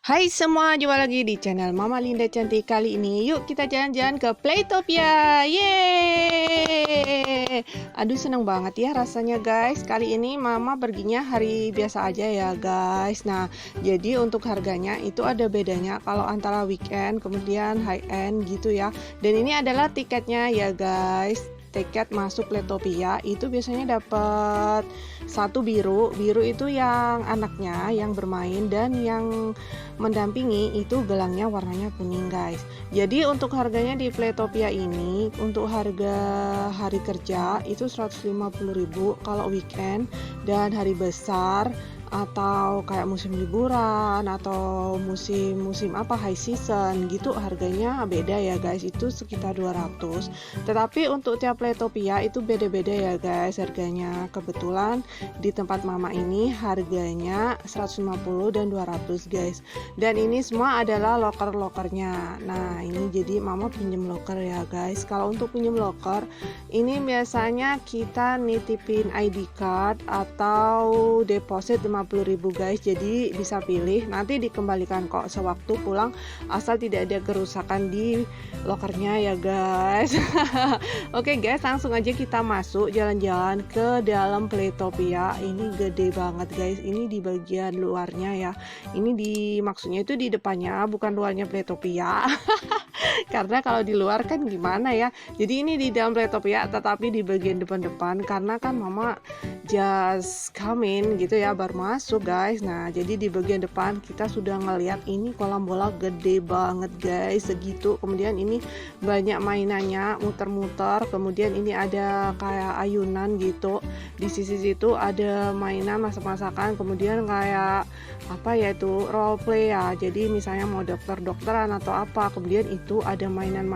Hai semua, jumpa lagi di channel Mama Linda Cantik. Kali ini yuk kita jalan-jalan ke Playtopia. Yeay! Aduh, seneng banget ya rasanya guys. Kali ini Mama perginya hari biasa aja ya guys. Nah, jadi untuk harganya itu ada bedanya kalau antara weekend kemudian high end gitu ya. Dan ini adalah tiketnya ya guys. Tiket masuk Playtopia itu biasanya dapat satu biru itu yang anaknya yang bermain, dan yang mendampingi itu gelangnya warnanya kuning guys. Jadi untuk harganya di Playtopia ini untuk harga hari kerja itu 150.000 kalau weekend, dan hari besar atau kayak musim liburan atau musim apa high season gitu harganya beda ya guys, itu sekitar 200. Tetapi untuk tiap Playtopia itu beda-beda ya guys harganya. Kebetulan di tempat Mama ini harganya 150 dan 200 guys. Dan ini semua adalah loker-lokernya. Nah, ini jadi Mama pinjem loker ya guys. Kalau untuk pinjem loker ini biasanya kita nitipin ID card atau deposit 50.000 guys. Jadi bisa pilih, nanti dikembalikan kok sewaktu pulang asal tidak ada kerusakan di lokernya ya guys. Oke guys, langsung aja kita masuk jalan-jalan ke dalam Playtopia. Ini gede banget guys. Ini di bagian luarnya ya. Ini maksudnya itu di depannya, bukan luarnya Playtopia. Karena kalau di luar kan gimana ya. Jadi ini di dalam Playtopia tetapi di bagian depan-depan, karena kan Mama just come in gitu ya, baru masuk guys. Nah, jadi di bagian depan kita sudah ngeliat ini kolam bola gede banget guys, segitu. Kemudian ini banyak mainannya, muter-muter. Kemudian ini ada kayak ayunan gitu. Di sisi situ ada mainan masak-masakan. Kemudian kayak apa ya itu role play ya. Jadi misalnya mau dokter-dokteran atau apa. Kemudian itu ada mainan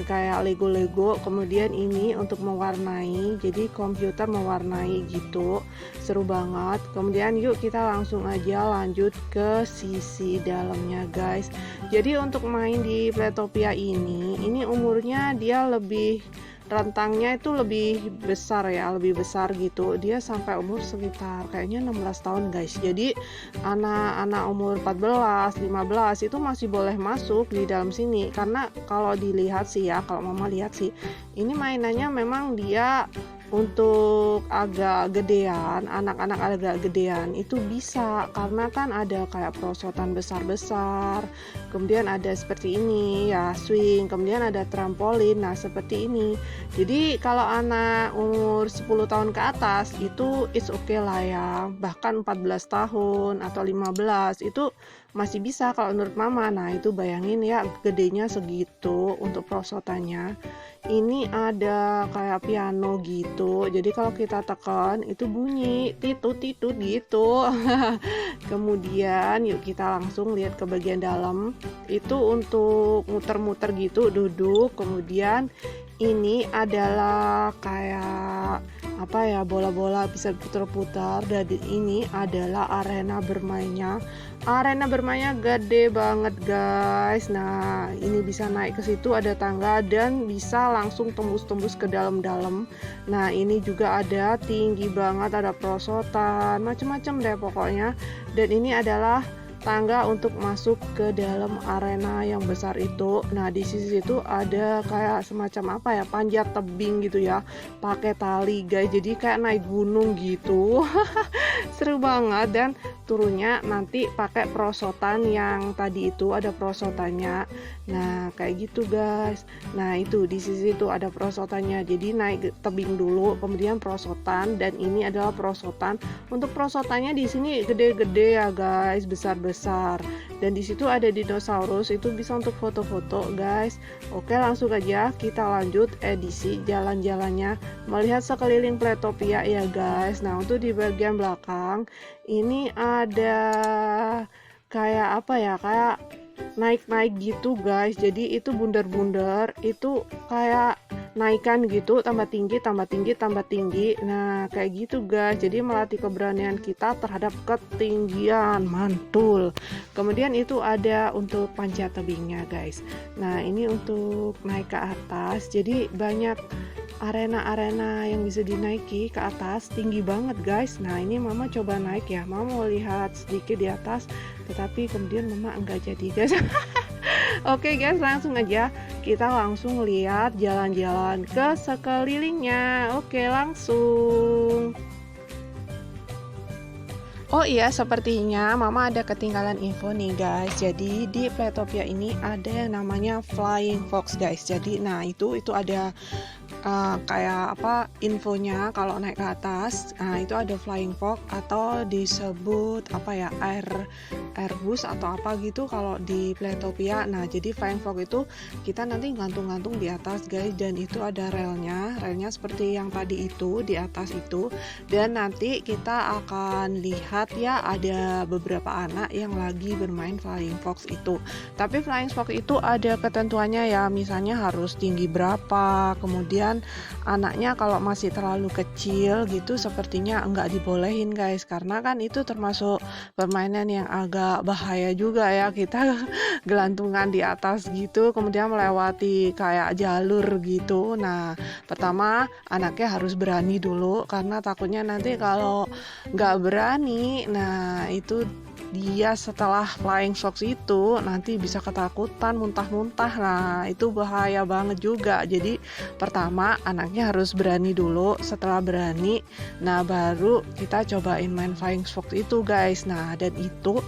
kayak Lego. Kemudian ini untuk mewarnai, jadi komputer mewarnai gitu, seru banget. Kemudian yuk kita langsung aja lanjut ke sisi dalamnya guys. Jadi untuk main di Playtopia ini umurnya dia lebih, rentangnya itu lebih besar ya, lebih besar gitu. Dia sampai umur sekitar kayaknya 16 tahun guys. Jadi anak-anak umur 14, 15 itu masih boleh masuk di dalam sini. Karena kalau dilihat sih ya, kalau Mama lihat sih, ini mainannya memang dia untuk agak gedean, anak-anak agak gedean itu bisa, karena kan ada kayak perosotan besar-besar, kemudian ada seperti ini ya, swing, kemudian ada trampolin. Nah, seperti ini. Jadi kalau anak umur 10 tahun ke atas itu it's okay lah ya, bahkan 14 tahun atau 15 itu masih bisa kalau menurut Mama. Nah, itu bayangin ya gedenya segitu untuk perosotannya. Ini ada kayak piano gitu, jadi kalau kita tekan itu bunyi titut gitu. Kemudian yuk kita langsung lihat ke bagian dalam. Itu untuk muter-muter gitu, duduk. Kemudian ini adalah kayak apa ya, bola-bola bisa putar-putar. Dan ini adalah arena bermainnya gede banget guys. Nah, ini bisa naik ke situ, ada tangga dan bisa langsung tembus-tembus ke dalam-dalam. Nah, ini juga ada tinggi banget, ada perosotan, macam-macam deh pokoknya. Dan ini adalah tangga untuk masuk ke dalam arena yang besar itu. Nah, di sisi itu ada kayak semacam apa ya, panjat tebing gitu ya, pakai tali guys. Jadi kayak naik gunung gitu. Seru banget. Dan turunnya nanti pakai perosotan yang tadi itu ada perosotannya. Nah, kayak gitu guys. Nah, itu di sisi itu ada perosotannya. Jadi naik tebing dulu, kemudian perosotan, dan ini adalah perosotan. Untuk perosotannya di sini gede-gede ya guys, besar-besar. Dan di situ ada dinosaurus, itu bisa untuk foto-foto guys. Oke, langsung aja kita lanjut edisi jalan-jalannya, melihat sekeliling Playtopia ya guys. Nah, untuk di bagian belakang ini ada kayak apa ya, kayak naik-naik gitu guys. Jadi itu bundar-bundar, itu kayak naikan gitu, tambah tinggi, tambah tinggi, tambah tinggi. Nah, kayak gitu guys. Jadi melatih keberanian kita terhadap ketinggian, mantul. Kemudian itu ada untuk panjat tebingnya guys. Nah, ini untuk naik ke atas. Jadi banyak arena-arena yang bisa dinaiki ke atas tinggi banget guys. Nah ini mama coba naik ya, mama mau lihat sedikit di atas, tetapi kemudian mama enggak jadi guys. Oke guys, langsung aja kita langsung lihat jalan-jalan ke sekelilingnya. Oke, langsung. Oh iya, sepertinya mama ada ketinggalan info nih guys. Jadi di Playtopia ini ada yang namanya Flying Fox guys. Jadi nah itu ada kayak apa infonya kalau naik ke atas. Nah itu ada Flying Fox atau disebut apa ya, Airbus atau apa gitu kalau di Playtopia. Nah jadi Flying Fox itu kita nanti gantung-gantung di atas guys, dan itu ada relnya seperti yang tadi itu di atas itu. Dan nanti kita akan lihat ya, ada beberapa anak yang lagi bermain Flying Fox itu. Tapi Flying Fox itu ada ketentuannya ya, misalnya harus tinggi berapa, kemudian anaknya kalau masih terlalu kecil gitu sepertinya enggak dibolehin guys, karena kan itu termasuk permainan yang agak bahaya juga ya, kita gelantungan di atas gitu kemudian melewati kayak jalur gitu. Nah pertama anaknya harus berani dulu, karena takutnya nanti kalau nggak berani, nah itu dia setelah Flying Fox itu nanti bisa ketakutan muntah-muntah. Nah itu bahaya banget juga. Jadi pertama anaknya harus berani dulu, setelah berani nah baru kita cobain main Flying Fox itu guys. Nah dan itu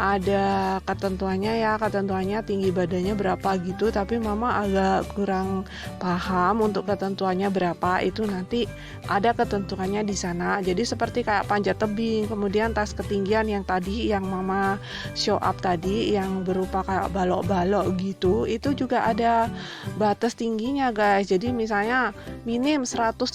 ada ketentuannya tinggi badannya berapa gitu, tapi mama agak kurang paham untuk ketentuannya berapa. Itu nanti ada ketentuannya di sana. Jadi seperti kayak panjat tebing, kemudian tas ketinggian yang tadi yang mama show up tadi yang berupa kayak balok-balok gitu, itu juga ada batas tingginya guys. Jadi misalnya minim 135.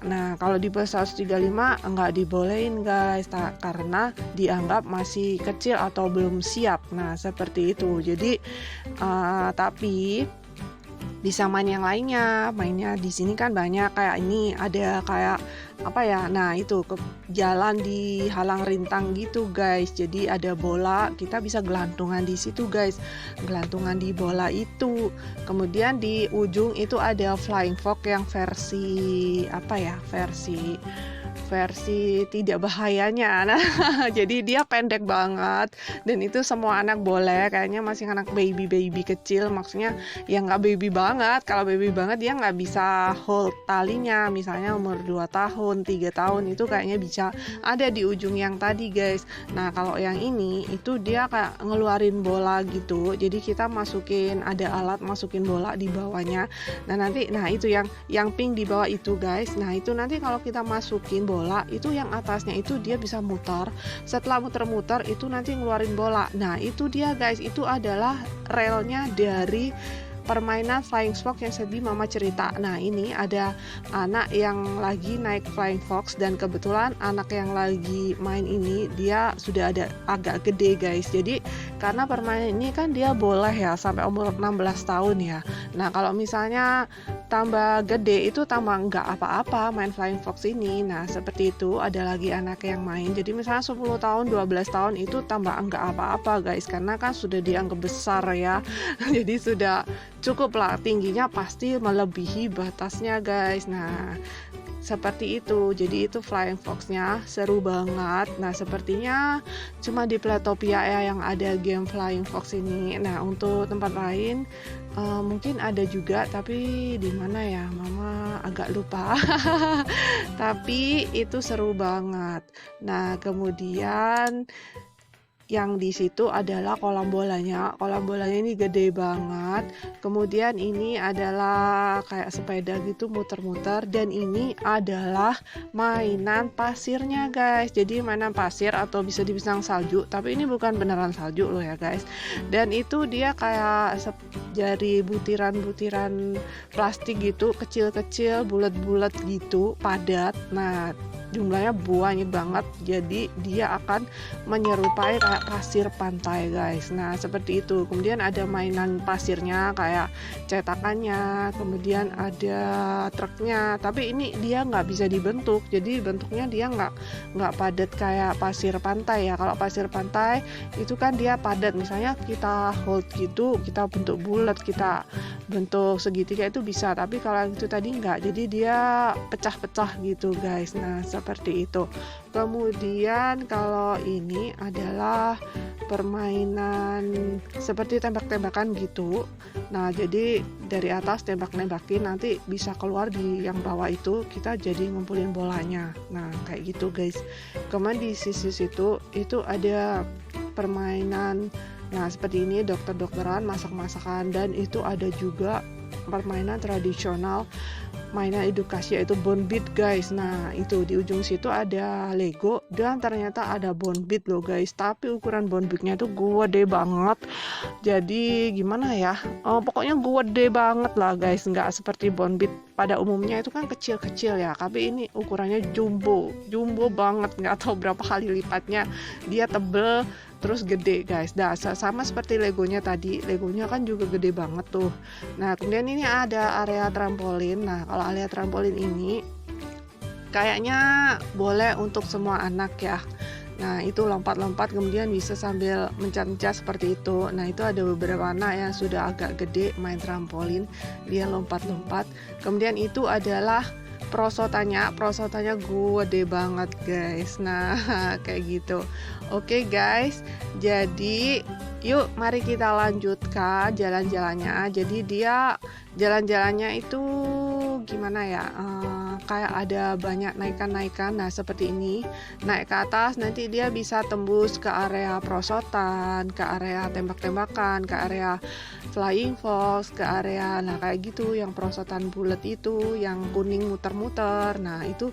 Nah kalau di bawah 135 nggak dibolehin guys, karena dianggap masih kecil atau belum siap. Nah seperti itu. Jadi tapi bisa main yang lainnya. Mainnya di sini kan banyak, kayak ini ada kayak apa ya, nah itu jalan di halang rintang gitu guys. Jadi ada bola, kita bisa gelantungan di situ guys, gelantungan di bola itu. Kemudian di ujung itu ada Flying Fox yang versi apa ya, versi tidak bahayanya. Nah, jadi dia pendek banget dan itu semua anak boleh, kayaknya masih anak baby kecil, maksudnya ya nggak baby banget. Kalau baby banget dia nggak bisa hold talinya, misalnya umur 2 tahun 3 tahun itu kayaknya bisa ada di ujung yang tadi guys. Nah kalau yang ini itu dia kayak ngeluarin bola gitu, jadi kita masukin, ada alat masukin bola di bawahnya. Nah nanti itu yang pink di bawah itu guys. Nah itu nanti kalau kita masukin bola itu yang atasnya itu dia bisa muter. Setelah muter-muter itu nanti ngeluarin bola. Nah itu dia guys, itu adalah relnya dari permainan Flying Fox yang tadi mama cerita. Nah ini ada anak yang lagi naik Flying Fox, dan kebetulan anak yang lagi main ini dia sudah ada agak gede guys. Jadi karena permainan ini kan dia boleh ya sampai umur 16 tahun ya. Nah kalau misalnya tambah gede itu tambah nggak apa-apa main Flying Fox ini. Nah seperti itu, ada lagi anak yang main. Jadi misalnya 10 tahun 12 tahun itu tambah nggak apa-apa guys, karena kan sudah dianggap besar ya. Jadi sudah cukup lah, tingginya pasti melebihi batasnya guys. Nah seperti itu. Jadi itu Flying Fox-nya seru banget. Nah sepertinya cuma di Playtopia ya yang ada game Flying Fox ini. Nah untuk tempat lain mungkin ada juga, tapi di mana ya mama agak lupa. Tapi itu seru banget. Nah kemudian yang di situ adalah kolam bolanya. Kolam bolanya ini gede banget. Kemudian ini adalah kayak sepeda gitu muter-muter, dan ini adalah mainan pasirnya guys. Jadi mainan pasir atau bisa dibilang salju, tapi ini bukan beneran salju loh ya guys. Dan itu dia kayak dari butiran-butiran plastik gitu, kecil-kecil, bulat-bulat gitu, padat. Nah jumlahnya banyak banget, jadi dia akan menyerupai kayak pasir pantai guys. Nah seperti itu. Kemudian ada mainan pasirnya kayak cetakannya, kemudian ada truknya, tapi ini dia nggak bisa dibentuk, jadi bentuknya dia nggak padat kayak pasir pantai ya. Kalau pasir pantai itu kan dia padat, misalnya kita hold gitu, kita bentuk bulat, kita bentuk segitiga itu bisa, tapi kalau yang itu tadi enggak, jadi dia pecah-pecah gitu guys. Nah seperti itu. Kemudian kalau ini adalah permainan seperti tembak-tembakan gitu. Nah jadi dari atas tembak-nembakin, nanti bisa keluar di yang bawah itu, kita jadi ngumpulin bolanya. Nah kayak gitu guys. Kemudian di sisi situ itu ada permainan, nah seperti ini, dokter-dokteran, masak-masakan, dan itu ada juga permainan tradisional, mainan edukasi yaitu bone beat guys. Nah itu di ujung situ ada Lego dan ternyata ada bone beat loh guys, tapi ukuran bone beatnya tuh gede banget. Jadi gimana ya, pokoknya gede banget lah guys, nggak seperti bone beat pada umumnya itu kan kecil-kecil ya, tapi ini ukurannya jumbo banget, nggak tahu berapa kali lipatnya, dia tebel terus gede guys. Nah sama seperti Legonya tadi, Legonya kan juga gede banget tuh. Nah kemudian ini ada area trampolin. Nah kalau area trampolin ini kayaknya boleh untuk semua anak ya. Nah itu lompat-lompat, kemudian bisa sambil mencat-mencat seperti itu. Nah itu ada beberapa anak yang sudah agak gede main trampolin, dia lompat-lompat. Kemudian itu adalah prosotannya gede banget guys. Nah kayak gitu. Oke guys, jadi yuk mari kita lanjutkan jalan-jalannya. Jadi dia jalan-jalannya itu gimana ya, kayak ada banyak naikan-naikan. Nah seperti ini, naik ke atas, nanti dia bisa tembus ke area prosotan, ke area tembak-tembakan, ke area flying fox, ke area, nah kayak gitu, yang prosotan bulat itu, yang kuning muter-muter. Nah itu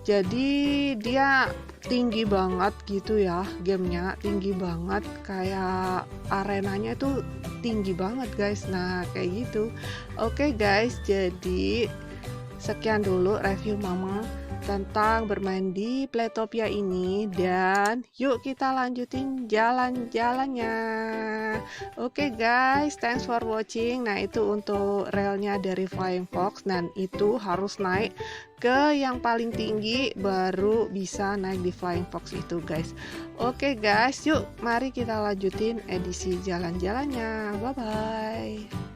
jadi dia tinggi banget gitu ya, gamenya tinggi banget, kayak arenanya itu tinggi banget guys. Nah kayak gitu. Oke guys, jadi sekian dulu review mama tentang bermain di Playtopia ini, dan yuk kita lanjutin jalan-jalannya. Oke guys, thanks for watching. Nah itu untuk relnya dari Flying Fox, dan itu harus naik ke yang paling tinggi baru bisa naik di Flying Fox itu guys. Oke guys, yuk mari kita lanjutin edisi jalan-jalannya. Bye bye.